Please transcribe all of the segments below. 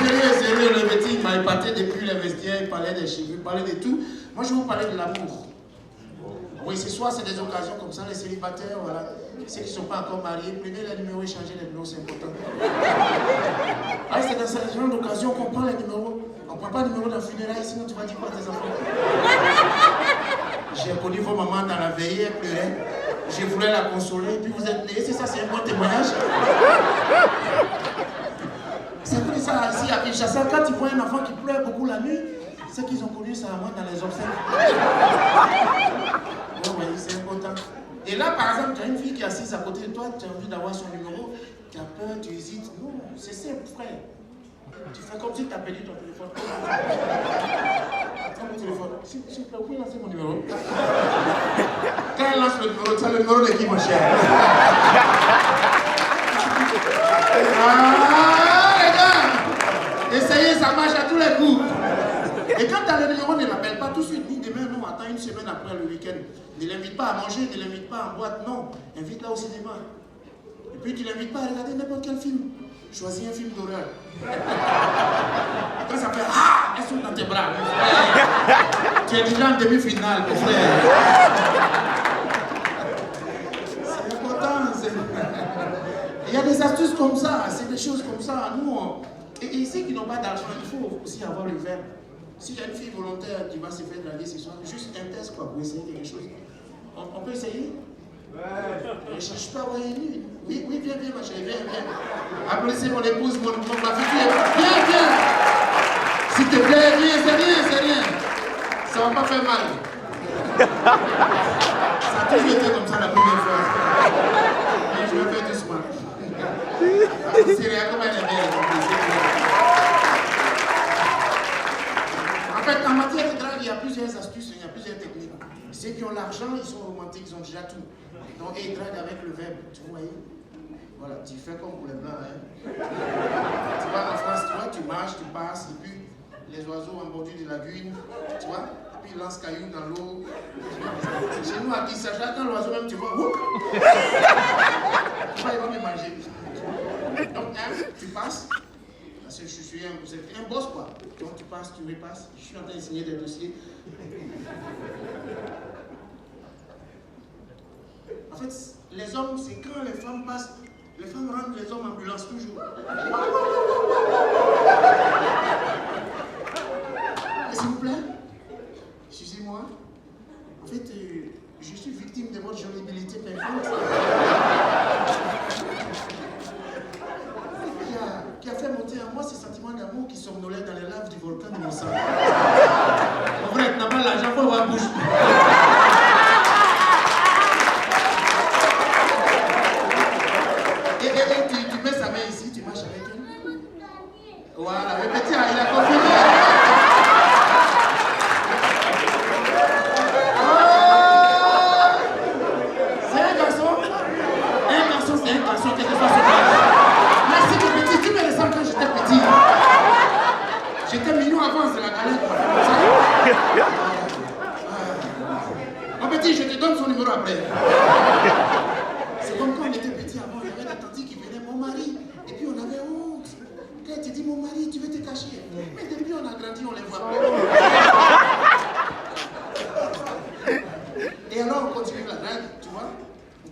sérieux, le petit, il m'a épaté depuis le vestiaire, il parlait des cheveux, il parlait de tout. Moi, je vais vous parler de l'amour. Oui, ce soir, c'est des occasions comme ça, les célibataires, voilà. Ceux qui ne sont pas encore mariés, prenez les numéros et changez les numéros, c'est important. Ah, c'est dans ce genre d'occasion qu'on prend les numéros. On ne prend pas le numéro d'un funérail, sinon tu vas dire quoi à tes enfants? J'ai connu vos mamans dans la veillée, elles pleuraient. Je voulais la consoler, et puis vous êtes nés. C'est ça, c'est un bon témoignage. C'est comme ça, ici à Kinshasa, quand ils voient un enfant qui pleure beaucoup la nuit, c'est qu'ils ont connu ça à moi dans les obsèques. Oui, c'est important. Et là, par exemple, tu as une fille qui est assise à côté de toi, tu as envie d'avoir son numéro, tu as peur, tu hésites. Non, c'est simple, frère. Tu fais comme si tu as perdu ton téléphone. Prends mon téléphone. S'il vous plaît, vous pouvez lancer mon numéro. Quand elle lance le numéro, tu as le numéro de qui, mon cher? Ah, les gars! Essayez, ça marche à tous les coups. Et quand tu as le numéro, ne l'appelle pas tout de suite, ni demain, non, attends une semaine après le week-end. Ne l'invite pas à manger, ne l'invite pas en boîte, non. Invite-la au cinéma. Et puis tu ne l'invites pas à regarder n'importe quel film. Choisis un film d'horreur. Quand ça fait ah, elles sont dans tes bras, mon frère. Tu es déjà en demi-finale, mon frère. C'est important. Il y a des astuces comme ça, c'est des choses comme ça. Nous, et ceux qui n'ont pas d'argent, il faut aussi avoir le verbe. S'il y a une fille volontaire qui va se faire draguer ce soir, juste un test quoi, pour essayer quelque chose. On peut essayer? Ouais. Je ne cherche pas à voir une. Oui, viens, ma chérie, viens. Applaudissez mon épouse, ma future. Viens. S'il te plaît, viens, c'est rien. Ça va pas faire mal. Ça a toujours été comme ça la première fois. Mais je vais faire doucement. C'est rien, comme elle est belle. En fait, en matière de drague, il y a plusieurs astuces, il y a plusieurs techniques. Ceux qui ont l'argent, ils sont romantiques, ils ont déjà tout. Donc, ils draguent avec le verbe, tu vois. Voilà, tu fais comme pour les blancs. Hein. Tu vas en France, tu marches, tu passes, et puis les oiseaux en bordure de lagune, tu vois, et puis ils lancent cailloux dans l'eau. Chez nous, à Kinshasa, quand l'oiseau même, tu vois, tu vois, il va me manger. Donc, hein, tu passes. Parce que je suis un boss quoi. Donc tu passes, tu repasses. Je suis en train de signer des dossiers. En fait, les hommes, c'est quand les femmes passent, les femmes rendent les hommes ambulance toujours. S'il vous plaît, excusez-moi. En fait, je suis victime de votre jolibilité perfecte. Qui a fait monter en moi ces sentiments d'amour qui somnolaient dans les laves du volcan de mon sang. En vrai, tu n'as pas l'argent pour avoir bouche. Et tu mets sa main ici, tu marches avec elle. Voilà, le petit, il a compris. C'est un garçon. Un garçon, c'est un garçon, quel que soit son âge. Quand j'étais petit, j'étais mignon avant, c'est la galette. Mon petit, je te donne son numéro après. C'est comme quand on était petit avant, il y avait des tantes qui venaient, mon mari, et puis on avait honte. Quand elle te dit, mon mari, tu veux te cacher. Mais depuis on a grandi, on les voit plus. Et alors on continue la drague, tu vois.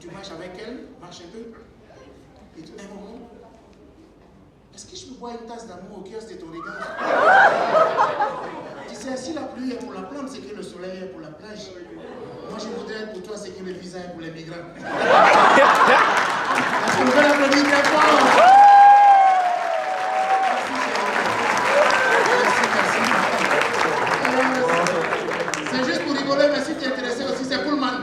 Tu marches avec elle, marche un peu, et tout d'un moment, est-ce que je peux boire une tasse d'amour au kiosque de ton regard? Tu sais, si la pluie est pour la plante, c'est que le soleil est pour la plage. Moi, je voudrais être pour toi, c'est que le visa est pour les migrants. Est-ce qu'on peut l'applaudir très fort? Merci. C'est juste pour rigoler, mais si tu es intéressé aussi, c'est Pullman.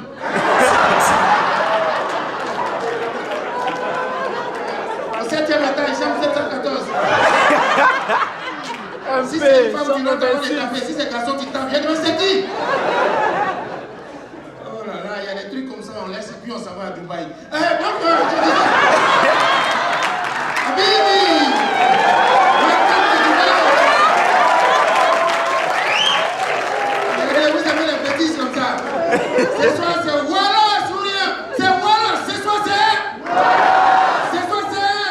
Au 7e étage, chambre 714. Si c'est une femme qui n'a pas de café, si c'est garçon qui tape, viens de me sentir. Oh là là, il y a des trucs comme ça, on laisse et puis on s'en va à Dubaï. Eh, donc, je dis ça. Habibi! Welcome to Dubaï! Regardez, vous avez les bêtises comme ça. Ce soir, c'est voilà, sourire. C'est voilà, ce soir, c'est. Ce soir, c'est.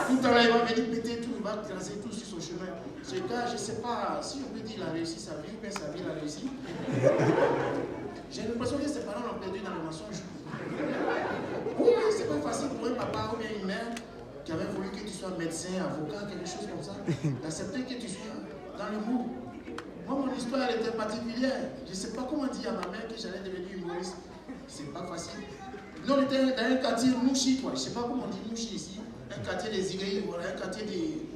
Tout à l'heure, il va venir péter tout, il va tracer tout sur son chemin. Ce gars, je ne sais pas si on peut dire qu'il a réussi sa vie ou bien sa vie l'a réussi. J'ai l'impression que ses parents l'ont perdu dans le mensonge. Oui, c'est pas facile pour un papa ou bien une mère qui avait voulu que tu sois médecin, avocat, quelque chose comme ça, d'accepter que tu sois dans l'humour. Moi, mon histoire elle était particulière. Je ne sais pas comment dire à ma mère que j'allais devenir humoriste. C'est pas facile. Nous, on était dans un quartier Mouchi, quoi. Je ne sais pas comment on dit Mouchi ici. Un quartier des Iréis, voilà, un quartier des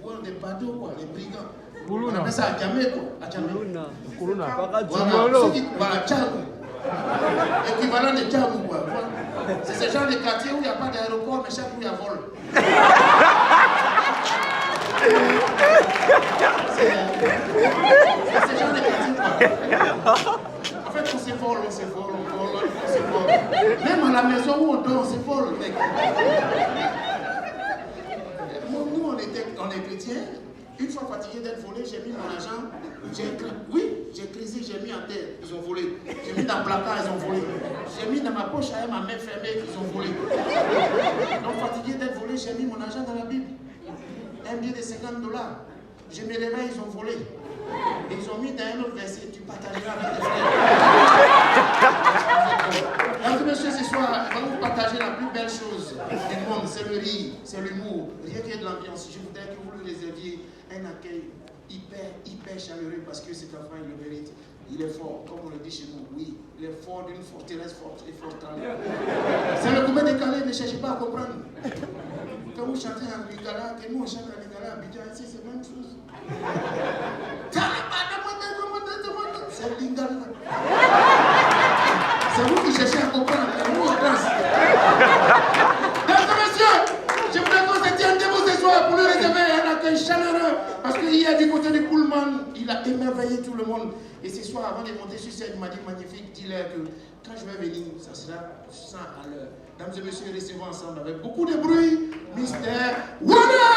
badauds, quoi, des brigands. On appelle ça Adjamé, quoi. Adjamé. Voilà, Tchagou. Équivalent de Tchagou, quoi. Voilà. C'est ce genre de quartier où il n'y a pas d'aéroport, mais chaque jour il y a vol. C'est ce genre de quartier, quoi. En fait, on se vole. Même à la maison où on dort, on se vole, mec. Nous, on est chrétiens. Une fois fatigué d'être volé, j'ai mis mon argent. J'ai crisé, j'ai mis en terre, ils ont volé. J'ai mis dans le placard, ils ont volé. J'ai mis dans ma poche avec ma main fermée, ils ont volé. Donc fatigué d'être volé, j'ai mis mon argent dans la Bible. Un billet de $50. Je me réveille, ils ont volé. Et ils ont mis dans un autre verset, tu partageras avec tes frères. Mesdames et messieurs, ce soir, on va vous partager la plus belle chose du monde, c'est le rire, c'est l'humour, rien que de l'ambiance. Je voudrais que vous lui réserviez un accueil hyper chaleureux parce que cet enfant, il le mérite. Il est fort, comme on le dit chez nous, oui. Il est fort d'une forteresse forte et forte. C'est le coupé décalé, ne cherchez pas à comprendre. Quand vous chantez en lingala, que nous on chante en lingala, Abidjan, ici c'est la même chose. C'est lingala. C'est vous qui cherchez à comprendre, et nous on danse. Mesdames et messieurs, je voudrais qu'on se tienne debout ce soir pour lui réserver un accueil chaleureux. Parce qu'hier, du côté du Pullman, il a émerveillé tout le monde. Et ce soir, avant de monter sur scène, il m'a dit magnifique, dis-leur que quand je vais venir, ça sera 100 à l'heure. Mesdames et messieurs, recevons ensemble avec beaucoup de bruit, Mystère Wonder!